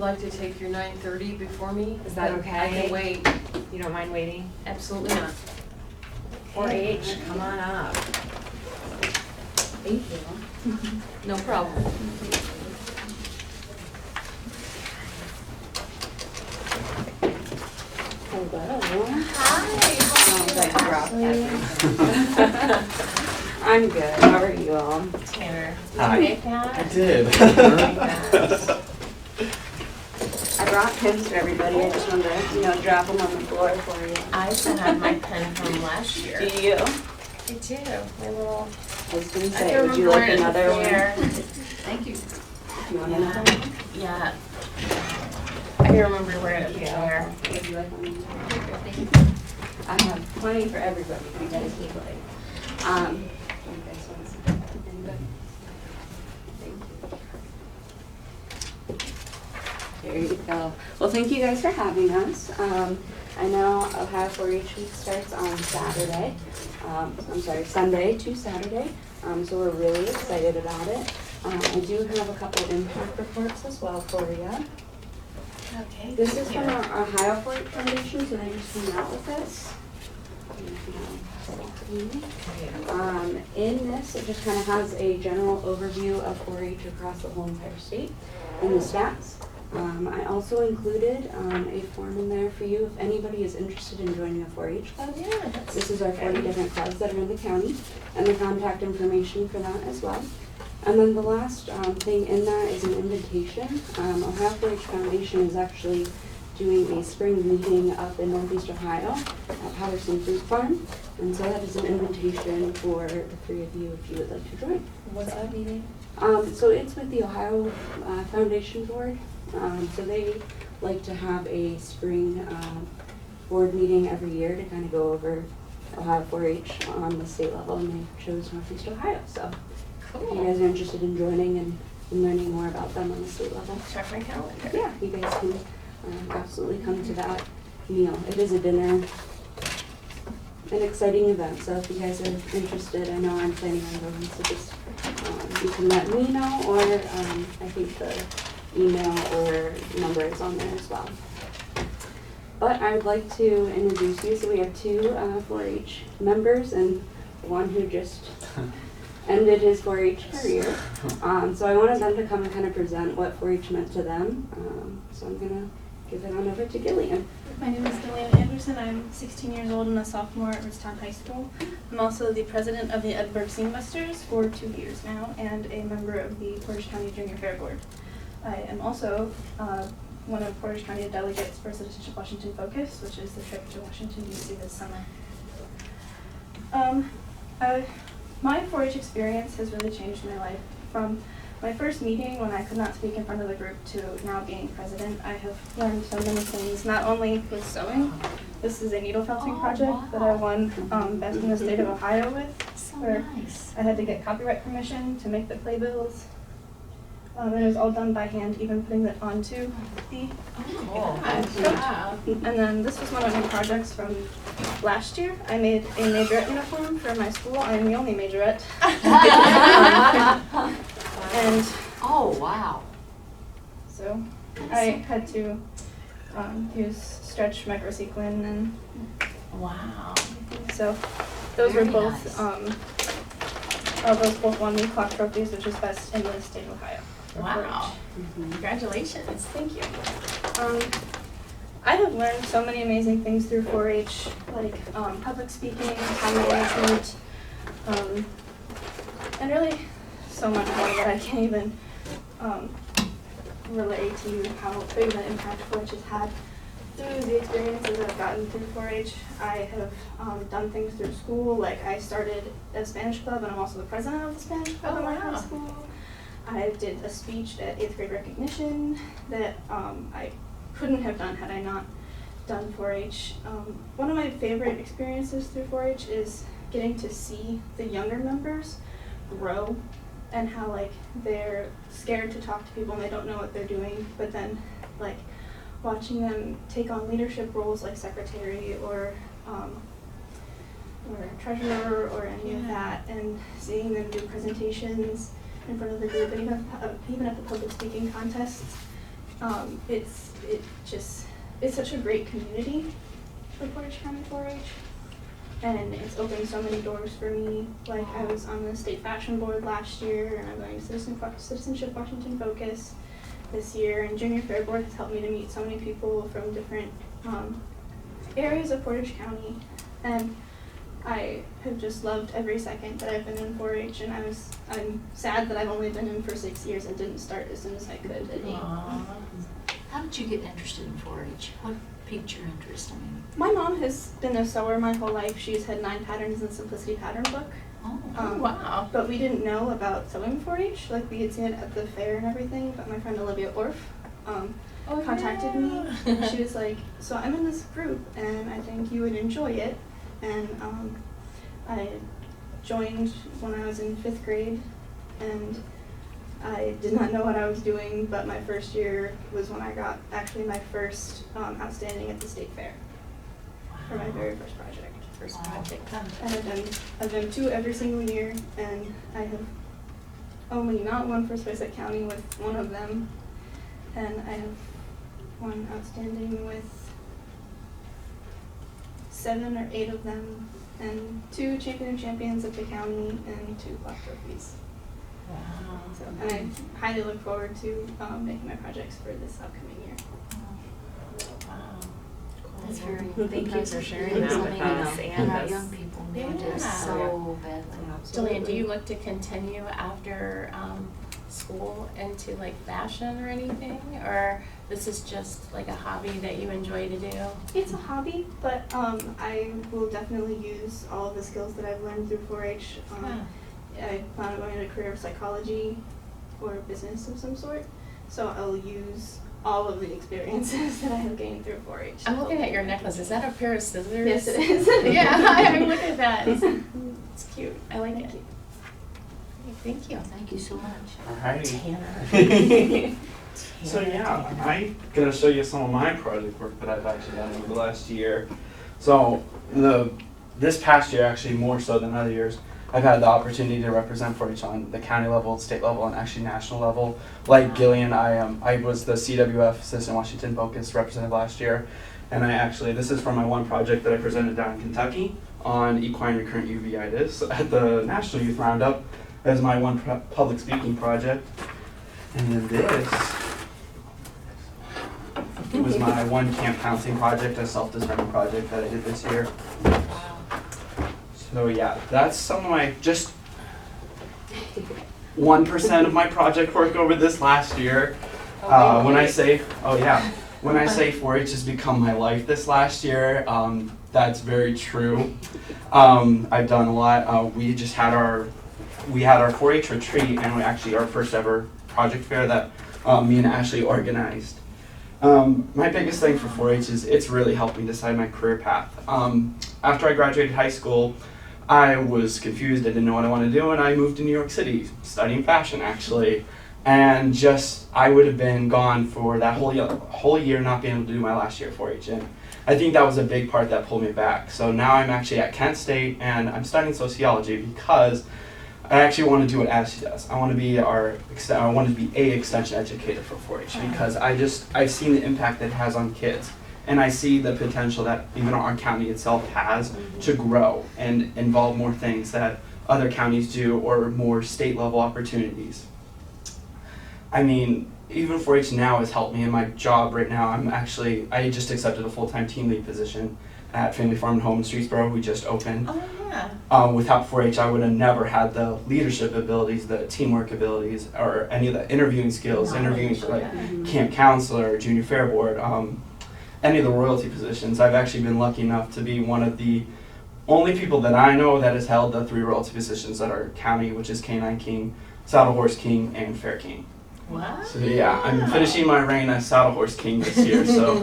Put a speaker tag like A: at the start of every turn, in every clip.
A: Like to take your 9:30 before me?
B: Is that okay?
A: I can wait.
B: You don't mind waiting?
A: Absolutely not.
B: 4-H, come on up.
C: Thank you.
A: No problem.
C: Hello.
B: Hi. I'm good. How are you all?
D: Tanner.
E: Hi.
D: Did you make that?
E: I did.
B: I brought pins for everybody. I just wanted to, drop them on the floor for you.
D: I still have my pen from last year.
B: Do you?
D: I do. My little.
B: I was going to
D: I
B: say,
D: can
B: would you
D: remember
B: like another one?
D: there.
A: Thank you.
B: Do you want another one?
D: Yeah. I can remember where it was there.
B: Would you like one? I have plenty for everybody if you guys would like. You guys want some? Anybody? Thank you. There you go. Well, thank you guys for having us. I know Ohio 4-H Week starts on Saturday. Sunday to Saturday. So we're really excited about it. I do have a couple impact reports as well for you.
D: Okay.
B: This is from our Ohio 4-H Foundation, so they just came out with this. In this, it just kind of has a general overview of 4-H across the whole entire state and the stats. I also included a form in there for you if anybody is interested in joining a 4-H club.
D: Yeah, that's
B: This is our 40 different clubs that are in the county and the contact information for that as well. And then the last thing in that is an invitation. Ohio 4-H Foundation is actually doing a spring meeting up in Northeast Ohio at Patterson Fruit Farm. And so that is an invitation for the three of you if you would like to join.
D: What's that meeting?
B: So it's with the Ohio Foundation Board. So they like to have a spring board meeting every year to kind of go over Ohio 4-H on the state level, and they chose Northeast Ohio. So if you guys are interested in joining and learning more about them on the state level,
D: Check my calendar.
B: yeah, you guys can absolutely come to that meal. It is a dinner, an exciting event, so if you guys are interested, I know I'm planning on going, so just you can let me know, or I think the email or number is on there as well. But I would like to introduce you. So we have two 4-H members and one who just ended his 4-H career. So I wanted them to come and kind of present what 4-H meant to them. So I'm going to give it on over to Gillian.
F: My name is Gillian Anderson. I'm 16 years old and a sophomore at Ridgetown High School. I'm also the president of the Edinburgh Scenebusters for 2 years now and a member of the Portage County Junior Fair Board. I am also one of Portage County delegates for Citizenship Washington Focus, which is the trip to Washington, D.C. this summer. My 4-H experience has really changed my life. From my first meeting when I could not speak in front of the group to now being president, I have learned so many things, not only with sewing. This is a needle felting project that I won Best in the State of Ohio with, where I had to get copyright permission to make the playbills. And it was all done by hand, even putting it onto the
D: Cool.
F: And then this was one of my projects from last year. I made a majorette uniform for my school. I am the only majorette. And
A: Oh, wow.
F: so I had to use stretch microsequin, and
D: Wow.
F: so those
A: Very
F: were both
A: nice.
F: those both won me clock trophies, which is best in the state of Ohio. for
D: Wow.
F: 4-H.
D: Congratulations.
F: Thank you. I have learned so many amazing things through 4-H, like public speaking, time management, and really so much more that I can't even relay to you how big of an impact 4-H has had through the experiences I've gotten through 4-H. I have done things through school, like I started a Spanish club, and I'm also the president of the Spanish club in my high school. I did a speech at 8th grade recognition that I couldn't have done had I not done 4-H. One of my favorite experiences through 4-H is getting to see the younger members grow and how like they're scared to talk to people and they don't know what they're doing, but then like watching them take on leadership roles like secretary or treasurer or any of that, and seeing them do presentations in front of the group, and even at the public speaking contests, It's such a great community for Portage County 4-H, and it's opened so many doors for me. Like, I was on the state fashion board last year, and I'm going to Citizenship Washington Focus this year, and Junior Fair Board has helped me to meet so many people from different areas of Portage County, and I have just loved every second that I've been in 4-H, and I'm sad that I've only been in for 6 years and didn't start as soon as I could at 8.
A: How did you get interested in 4-H? What piqued your interest? I mean,
F: My mom has been a sewer my whole life. She's had 9 patterns in the Simplicity Pattern book.
A: oh,
D: Wow.
F: But we didn't know about sewing 4-H. Like, we had seen it at the fair and everything, but my friend Olivia Orff contacted me. She was like, so I'm in this group, and I think you would enjoy it. And I joined when I was in 5th grade, and I did not know what I was doing, but my first year was when I got actually my first outstanding at the state fair for my very first project.
D: First project.
F: And I've done 2 every single year, and I have only not won first place at county with one of them, and I have won outstanding with 7 or 8 of them, and 2 champion of champions at the county, and 2 black trophies.
D: Wow.
F: So, and I highly look forward to making my projects for this upcoming year.
D: Wow.
A: that's very.
D: Thank you for sharing
A: It's
D: that
A: something,
D: with us
A: and our
D: us.
A: young people need
D: Yeah.
A: it so badly.
D: Jillian, do you look to continue after school into like fashion or anything, or this is just like a hobby that you enjoy to do?
F: It's a hobby, but I will definitely use all of the skills that I've learned through 4-H. I plan on going into a career of psychology or business of some sort, so I'll use all of the experiences that I have gained through 4-H.
D: I'm looking at your necklace. Is that a pair of scissors?
F: Yes, it is.
D: Yeah, I look at that. It's cute. I like it. Thank you.
A: Thank you so much.
E: Alrighty.
D: Tanner.
E: So yeah, I'm gonna show you some of my project work that I've actually done over the last year. So this past year, actually more so than other years, I've had the opportunity to represent 4-H on the county level, state level, and actually national level. Like Gillian, I was the CWF Citizen Washington Focus representative last year, and this is from my one project that I presented down in Kentucky on equine recurrent uveitis at the National Youth Roundup as my one public speaking project. And then this was my one camp counseling project, a self-discernment project that I did this year. So yeah, that's some of my, just 1% of my project work over this last year. When I say 4-H has become my life this last year, that's very true. I've done a lot. We had our 4-H retreat, and we actually our first ever project fair that me and Ashley organized. My biggest thing for 4-H is it's really helped me decide my career path. After I graduated high school, I was confused. I didn't know what I wanted to do, and I moved to New York City, studying fashion actually. And I would have been gone for that whole year not being able to do my last year at 4-H. And I think that was a big part that pulled me back. So now I'm actually at Kent State, and I'm studying sociology because I actually want to do what Ashley does. I want to be a extension educator for 4-H because I've seen the impact that it has on kids. And I see the potential that even our county itself has to grow and involve more things that other counties do or more state level opportunities. I mean, even 4-H now has helped me in my job right now. I just accepted a full-time team lead position at Family Farm and Home in Streetsboro. We just opened.
D: Oh yeah.
E: Without 4-H, I would have never had the leadership abilities, the teamwork abilities, or any of the interviewing skills, interviewing for like camp counselor, junior fair board, any of the royalty positions. I've actually been lucky enough to be one of the only people that I know that has held the 3 royalty positions that are county, which is Canine King, Saddle Horse King, and Fair King.
D: Wow.
E: So yeah, I'm finishing my reign as Saddle Horse King this year, so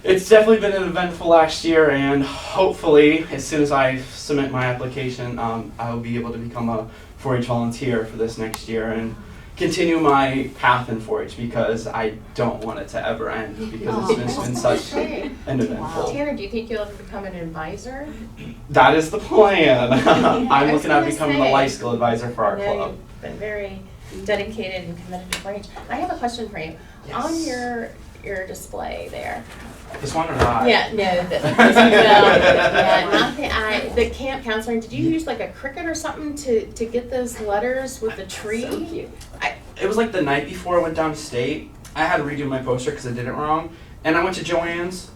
E: it's definitely been an eventful last year, and hopefully, as soon as I submit my application, I'll be able to become a 4-H volunteer for this next year and continue my path in 4-H because I don't want it to ever end because it's been such an eventful.
D: Tanner, do you think you'll ever become an advisor?
E: That is the plan. I'm
D: I was
E: looking at
D: gonna
E: becoming the
D: say,
E: life skill advisor for our
D: I know
E: club.
D: you've been very dedicated and committed to 4-H. I have a question for you.
E: Yes.
D: On your display there.
E: This one or not?
D: Yeah, no, not the eye. The camp counseling. Did you use like a cricket or something to get those letters with the tree?
B: So cute.
E: It was like the night before I went down to state. I had to redo my poster because I did it wrong. And I went to Joann's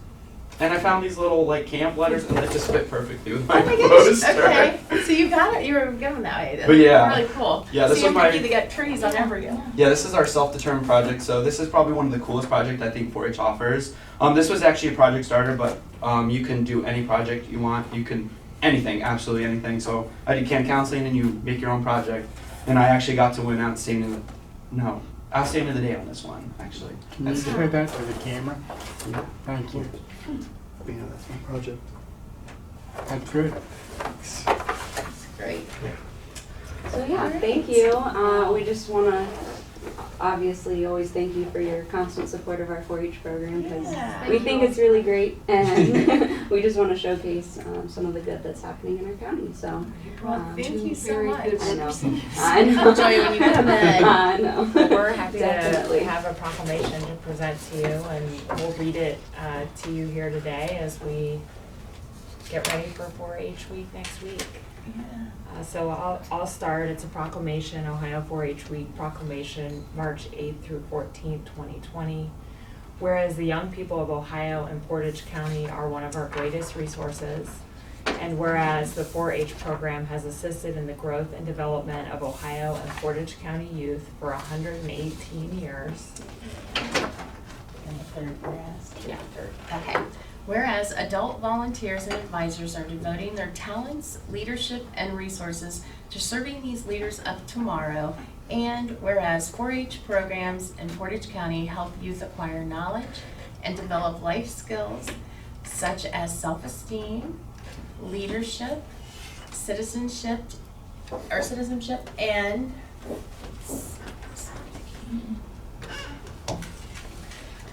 E: and I found these little like camp letters and they just fit perfectly with my,
D: Oh my gosh.
E: poster.
D: Okay. So you got it. You were given that way. That's
E: But yeah.
D: really cool.
E: Yeah, this
D: so
E: was my-
D: you got trees on every.
E: Yeah, this is our self-determined project. So this is probably one of the coolest projects I think 4-H offers. This was actually a project starter, but you can do any project you want. You can anything, absolutely anything. So I did camp counseling and you make your own project. And I actually got to win outstanding of the day on this one, actually.
G: Can you say that to the camera?
E: Yeah.
G: Thank you.
H: Yeah, that's my project.
G: That's good.
D: That's great.
B: So yeah,
D: Alright.
B: thank you. We just want to obviously always thank you for your constant support of our 4-H program because
D: Yeah.
B: we think it's really great and we just want to showcase some of the good that's happening in our county. So
D: Thank you so
A: very
D: much.
A: good
B: I know.
A: representatives.
B: I know.
D: Joy, when you come in.
B: I know.
I: We're happy
B: Definitely.
I: to have a proclamation to present to you, and we'll read it to you here today as we get ready for 4-H week next week. So I'll start. It's a proclamation, Ohio 4-H Week proclamation, March 8th through 14th, 2020. Whereas the young people of Ohio and Portage County are one of our greatest resources, and whereas the 4-H program has assisted in the growth and development of Ohio and Portage County youth for 118 years.
D: And the third whereas.
I: Yeah, third.
D: Okay. Whereas adult volunteers and advisors are devoting their talents, leadership, and resources to serving these leaders of tomorrow, and whereas 4-H programs in Portage County help youth acquire knowledge and develop life skills such as self-esteem, leadership, citizenship, and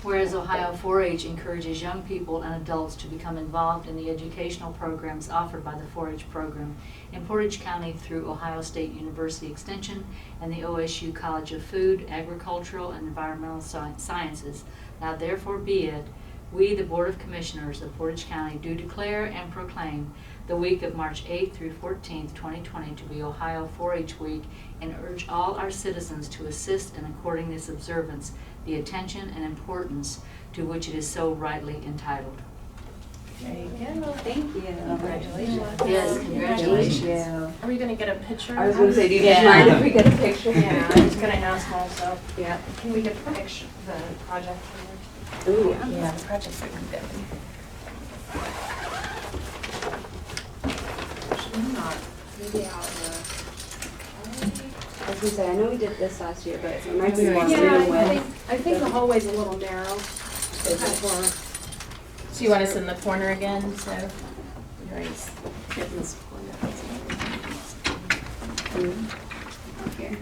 A: Whereas Ohio 4-H encourages young people and adults to become involved in the educational programs offered by the 4-H program in Portage County through Ohio State University Extension and the OSU College of Food, Agricultural, and Environmental Sciences. Now therefore be it, we, the Board of Commissioners of Portage County, do declare and proclaim the week of March 8th through 14th, 2020 to be Ohio 4-H Week and urge all our citizens to assist in according this observance the attention and importance to which it is so rightly entitled.
D: there you go.
B: Thank you.
I: Congratulations.
A: Yes, congratulations.
B: Thank you.
D: Are we gonna get a picture?
B: I was going to say, do you
I: Yeah.
B: mind if we get a picture?
I: Yeah, I'm just gonna ask also,
B: Yeah.
I: can we get the picture, the project?
B: Ooh, yeah.
D: Yeah, the project's pretty good.
I: Maybe out of
B: I was going to say, I know we did this last year, but it might be more
C: Yeah,
B: room
C: I think the hallway's a little narrow.
D: So you want us in the corner again, so you always get in this corner.
A: You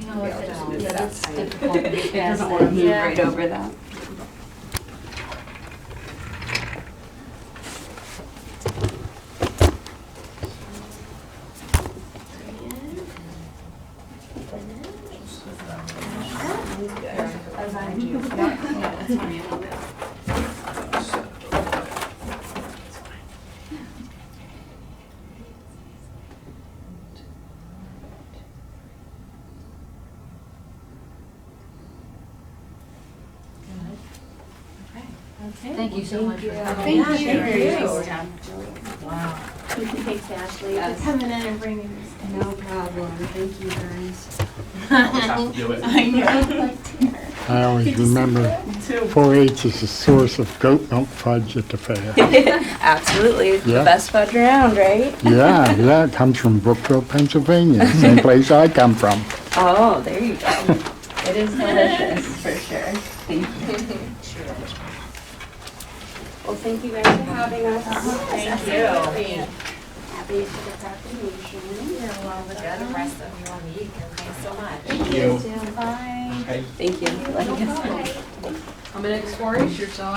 A: know what,
B: Yeah,
A: that's,
B: just
A: yeah, that's
B: tight.
A: difficult to get
B: It
A: past
B: doesn't want to
A: that.
B: move
D: Yeah.
B: right over that.
A: Thank you so much for coming.
C: Thank
A: and
C: you.
A: sharing.
C: Thank you.
A: Wow.
D: Thanks, Ashley,
B: Yes.
D: for coming in and bringing this.
B: No problem. Thank you, guys.
E: Always have to do it.
D: I know.
G: I always remember 4-H is a source of goat milk fudge at the fair.
B: Absolutely. It's
G: Yeah.
B: the best fudge around, right?
G: Yeah, it comes from Brookville, Pennsylvania, same place I come from.
B: Oh, there you go. It is delicious, for sure. Thank you. Well, thank you guys for having us.
I: Thank you.
B: Happy for the proclamation.
I: Well, the good rest of your week, and thanks so much.
E: Thank you.
D: Bye.
E: Okay.
B: Thank you.
A: I'm an ex-4-H'er, so I